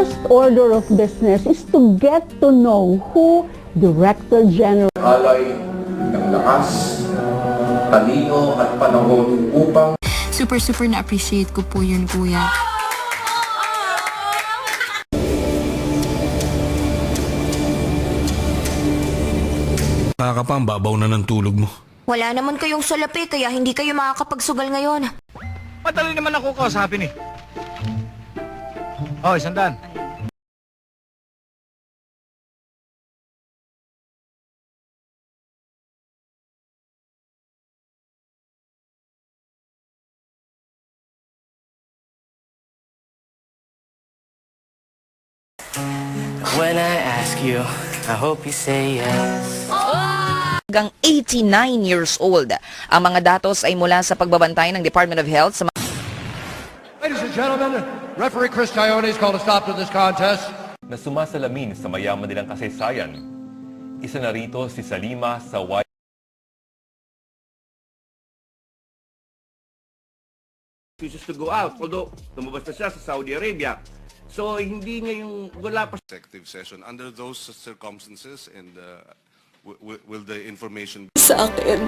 first order of business is to get to know who Director General alay ng lakas, talino at panahon upang Super na-appreciate ko po yun, kuya. Nakakapambabaw na ng tulog mo. Wala naman kayong salapi kaya hindi kayo makakapagsugal ngayon. Madali naman ako kausapin eh. Oh, 100. When I ask you, I hope you say yes. Hanggang 89 years old. Ang mga datos ay mula sa pagbabantay ng Department of Health sa Ladies and gentlemen, referee Chris Tiones called a stop to this contest. Na sumasalamin sa mayaman nilang kasaysayan. Isa na rito si Salima sa chooses to go out, although lumabas na siya sa Saudi Arabia. So hindi niya yung wala pa executive session under those circumstances, and will the information Sa akin,